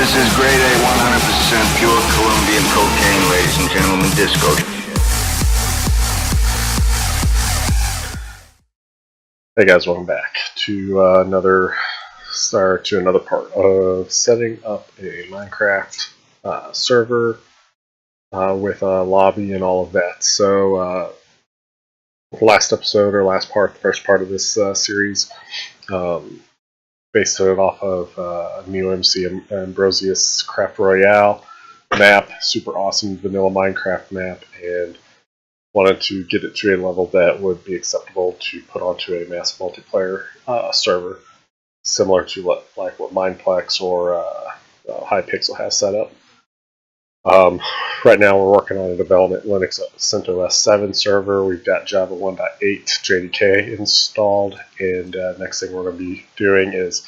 This is grade A, 100% pure Colombian cocaine, ladies and gentlemen, disco. Hey guys, welcome back to another part of setting up a Minecraft server with a lobby and all of that. So last episode, or last part, the first part of this series, based it off of New MC Ambrosius Craft Royale map, super awesome vanilla Minecraft map, and wanted to get it to a level that would be acceptable to put onto a mass multiplayer server, similar to what Mineplex or Hypixel has set up. Right now we're working on a development Linux CentOS 7 server. We've got Java 1.8 JDK installed, and next thing we're going to be doing is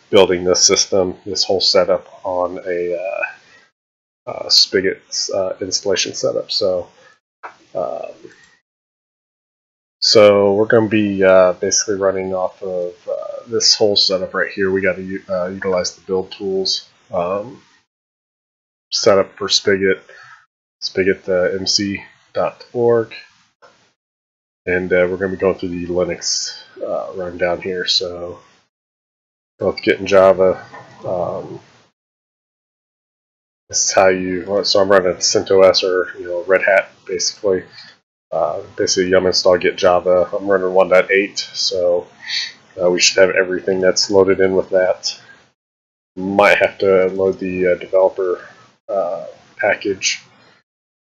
building this system, this whole setup on a Spigot installation setup. So we're going to be basically running off of this whole setup right here. We got to utilize the build tools setup for Spigot, spigot.mc.org, and we're going to be going through the Linux rundown here. So both Git and Java. This is how you. So I'm running CentOS or Red Hat basically. Basically, yum install Git Java. I'm running 1.8, so we should have everything that's loaded in with that. Might have to load the developer package,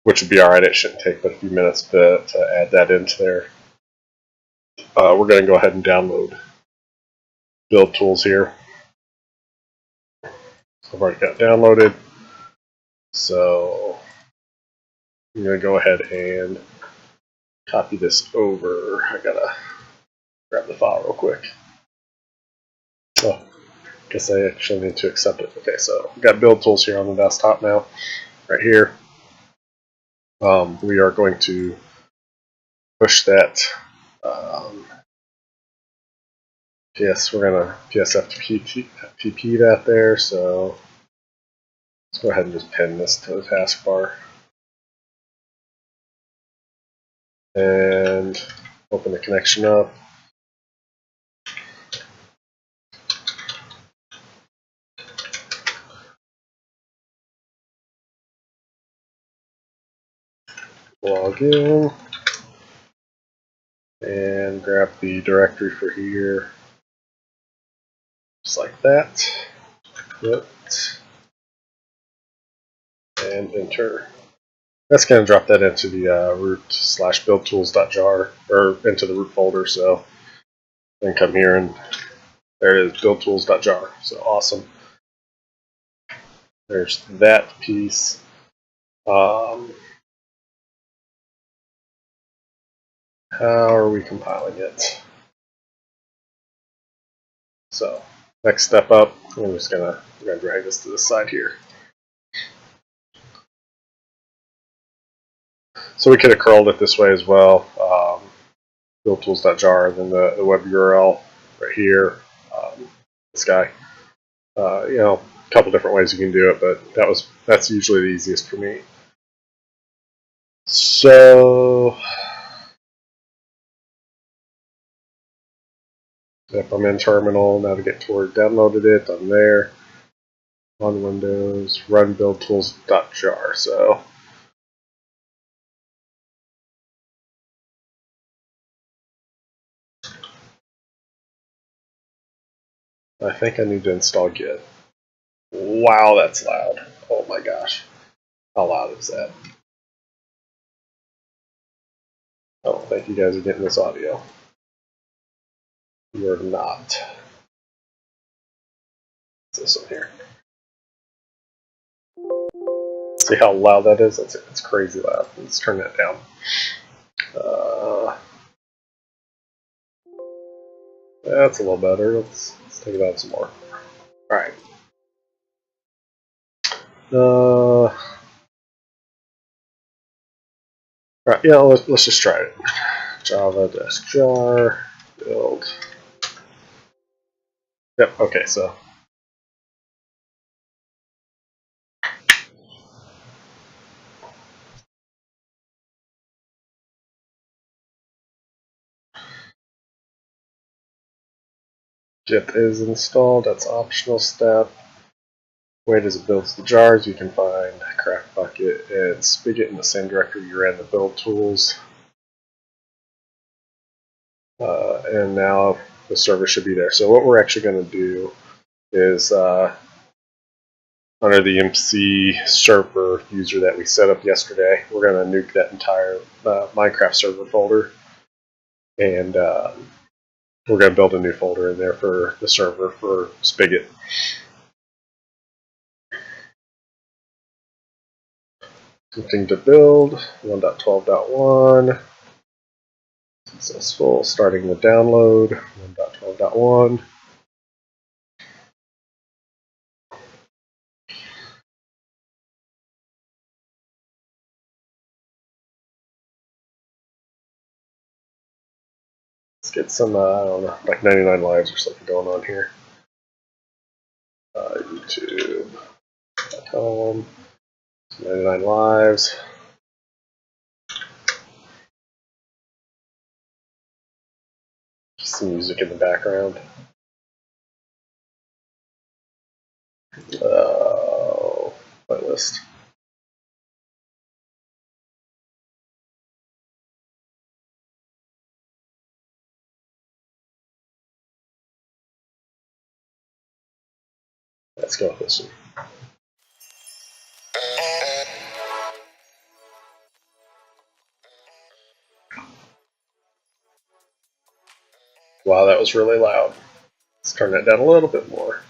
which would be alright. It shouldn't take but a few minutes to add that into there. We're going to go ahead and download build tools here. So I've already got it downloaded. So I'm going to go ahead and copy this over. I gotta grab the file real quick. Oh, guess I actually need to accept it. Okay, so we've got build tools here on the desktop now, right here. We are going to push that. Yes, we're gonna PSFTP that there. So let's go ahead and just pin this to the taskbar. And open the connection up. Log in. And grab the directory for here. Just like that. Yep. And enter. That's going to drop that into the root/buildtools.jar, or into the root folder. So then come here and there it is, buildtools.jar. So awesome. There's that piece. How are we compiling it? So next step up, we're gonna drag this to the side here. So we could have curled it this way as well. Buildtools.jar, then the web URL right here. This guy. A couple different ways you can do it, but that's usually the easiest for me. So if I'm in terminal, navigate toward downloaded it, I'm there. On Windows, run buildtools.jar. So I think I need to install Git. Wow, that's loud. Oh my gosh. How loud is that? I don't think you guys are getting this audio. You're not. What's this one here? See how loud that is? It's crazy loud. Let's turn that down. That's a little better. Let's take it out some more. Alright. Right, yeah, let's just try it. Java-jar build. Yep, okay, so Git is installed, that's optional step. Wait as it builds the jars, you can find Craft Bucket and Spigot in the same directory you ran the build tools. And now the server should be there. So what we're actually going to do is under the MC server user that we set up yesterday, we're going to nuke that entire MineCraft server folder, and we're going to build a new folder in there for the server for Spigot. Something to build, 1.12.1, successful, starting the download, 1.12.1. Let's get some, I don't know, like 99 lives or something going on here. YouTube.com, 99 lives. Just some music in the background. Playlist. Let's go with this one. Wow, that was really loud. Let's turn that down a little bit more.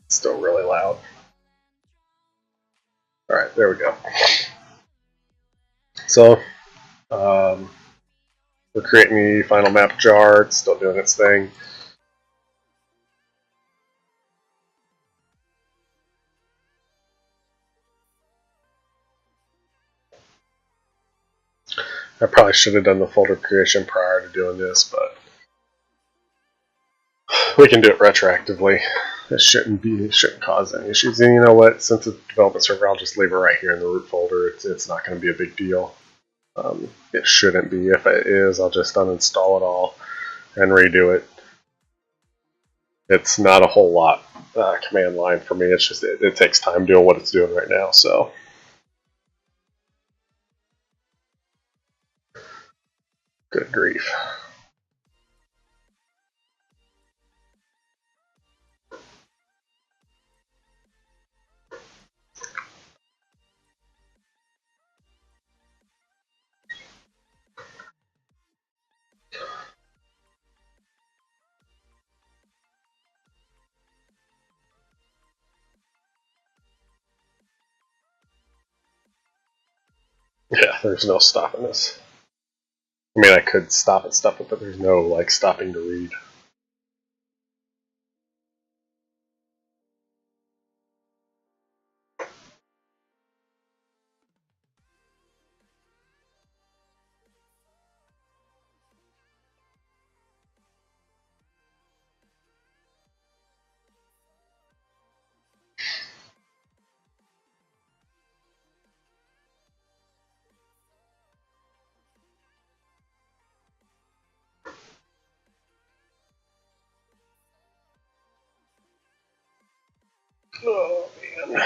It's still really loud. Alright, there we go. So, we're creating the final map jar. It's still doing its thing. I probably should have done the folder creation prior to doing this, but we can do it retroactively. It shouldn't cause any issues. And you know what? Since it's a development server, I'll just leave it right here in the root folder. It's not going to be a big deal. It shouldn't be. If it is, I'll just uninstall it all and redo it. It's not a whole lot command line for me. It's just it takes time doing what it's doing right now. So. Good grief. Yeah, there's no stopping this. I mean, I could stop it, but there's no like stopping to read. Oh man.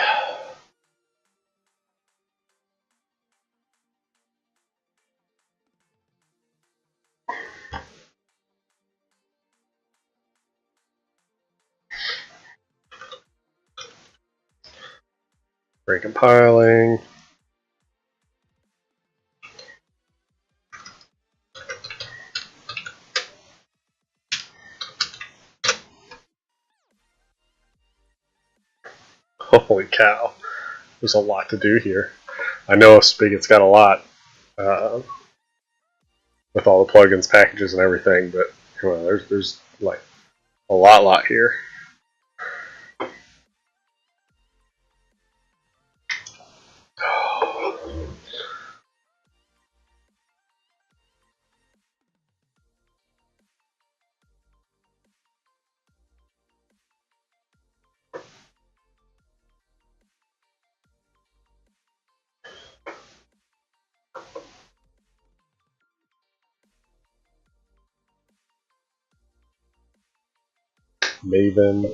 Recompiling. Holy cow. There's a lot to do here. I know Spigot's got a lot with all the plugins, packages, and everything, but well, there's like a lot here. Maven.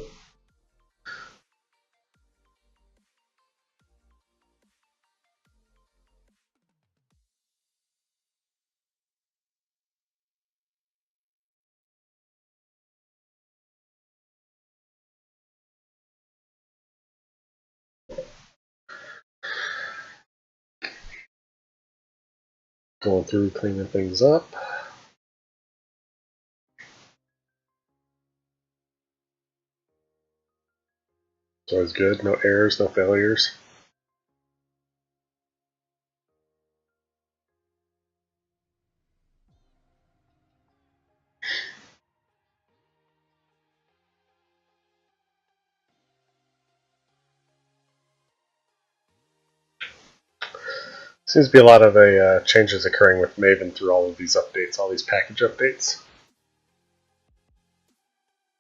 Going through, cleaning things up. It's always good. No errors, no failures. Seems to be a lot of changes occurring with Maven through all of these updates, all these package updates.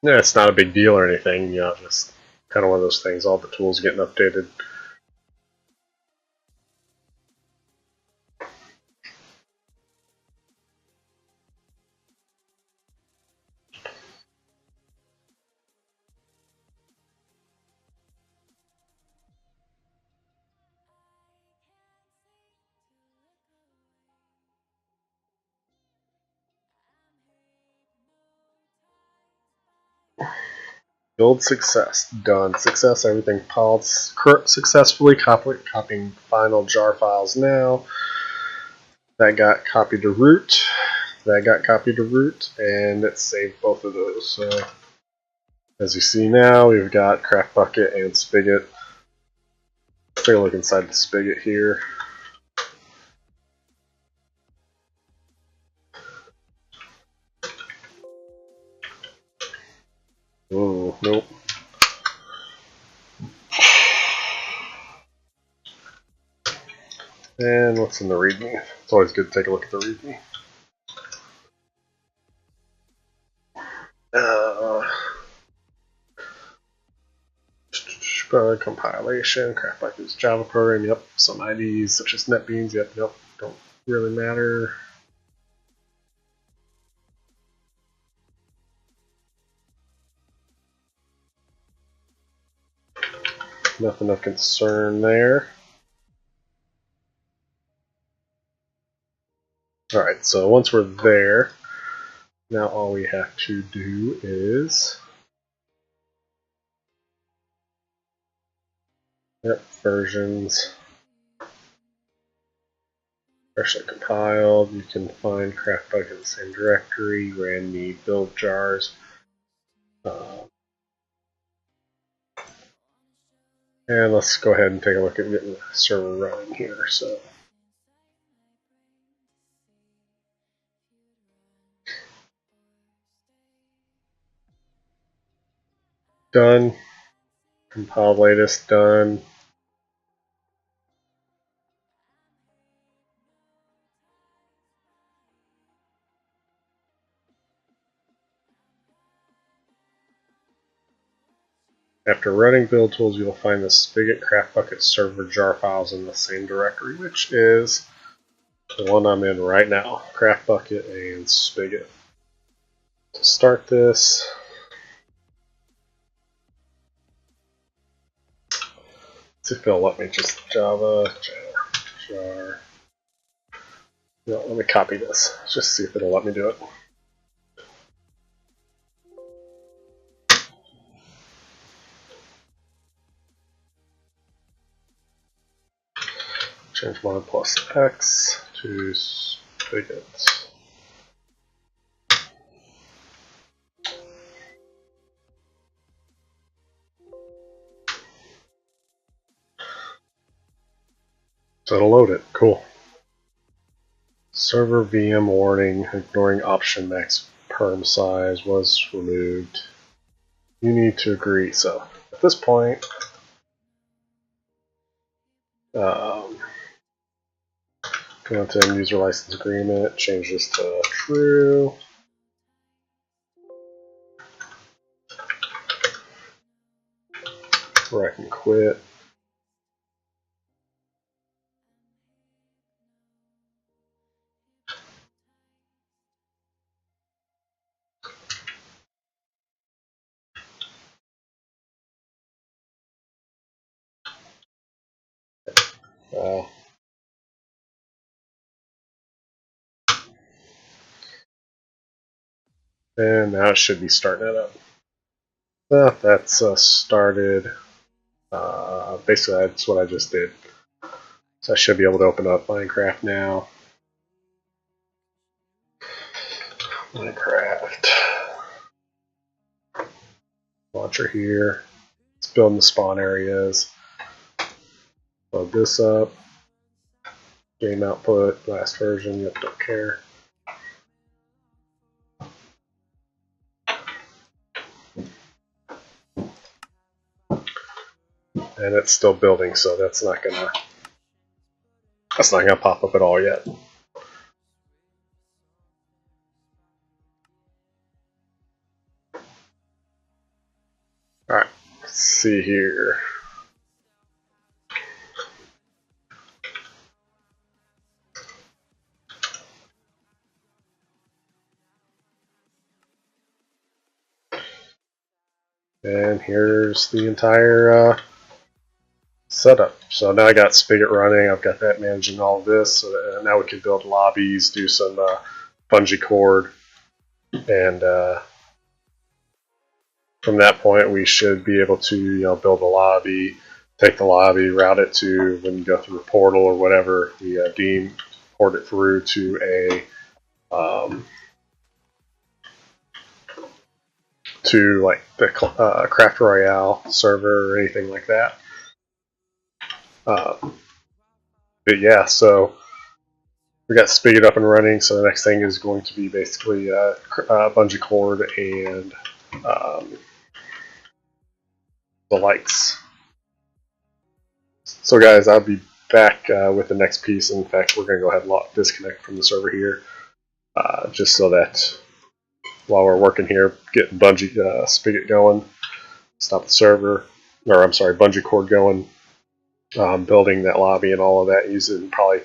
Yeah, it's not a big deal or anything, you know, just kind of one of those things. All the tools getting updated. Build success. Done. Success, everything piled successfully. Copying final jar files now. That got copied to root. That got copied to root, and it saved both of those. So, as you see now, we've got Craft Bucket and Spigot. Let's take a look inside the Spigot here. Oh, nope. And what's in the README? It's always good to take a look at the README. Compilation, Craft Bucket's Java program, yep. Some IDs such as NetBeans, yep, don't really matter. Nothing of concern there. Alright, so once we're there, now all we have to do is versions freshly compiled. You can find Craft Bucket in the same directory, ran me build jars. And let's go ahead and take a look at getting the server running here. So done. Compile latest, done. After running build tools, you will find the Spigot Craft Bucket server jar files in the same directory, which is the one I'm in right now. Craft Bucket and Spigot. To start this, let's see if it'll let me just Java jar. No, let me copy this. Just see if it'll let me do it. Change mod plus X to Spigot. So it'll load it. Cool. Server VM warning, ignoring option max perm size was removed. You need to agree. So at this point, go into end user license agreement, change this to true. Where I can quit. And now it should be starting it up. Well, that's started. Basically, that's what I just did. So I should be able to open up MineCraft now. MineCraft. Launcher here. It's building the spawn areas. Load this up. Game output, last version, yep, don't care. And it's still building, so that's not gonna pop up at all yet. Alright, let's see here. And here's the entire setup. So now I got Spigot running, I've got that managing all of this, so now we can build lobbies, do some bungee cord, and from that point we should be able to build a lobby, take the lobby, route it to, when you go through a portal or whatever, we deem, port it through to a to like the Craft Royale server or anything like that. But yeah, so we got Spigot up and running, so the next thing is going to be basically bungee cord and the lights. So guys, I'll be back with the next piece. In fact, we're going to go ahead and disconnect from the server here, just so that while we're working here, getting bungee Spigot going, stop the server, or I'm sorry, bungee cord going, building that lobby and all of that, using probably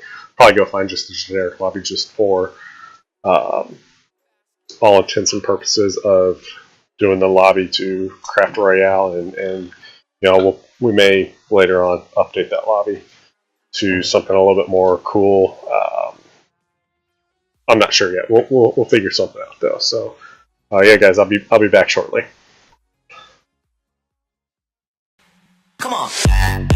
go find just a generic lobby just for all intents and purposes of doing the lobby to Craft Royale, and we may later on update that lobby to something a little bit more cool. I'm not sure yet. We'll figure something out though. So yeah, guys, I'll be back shortly. Come on.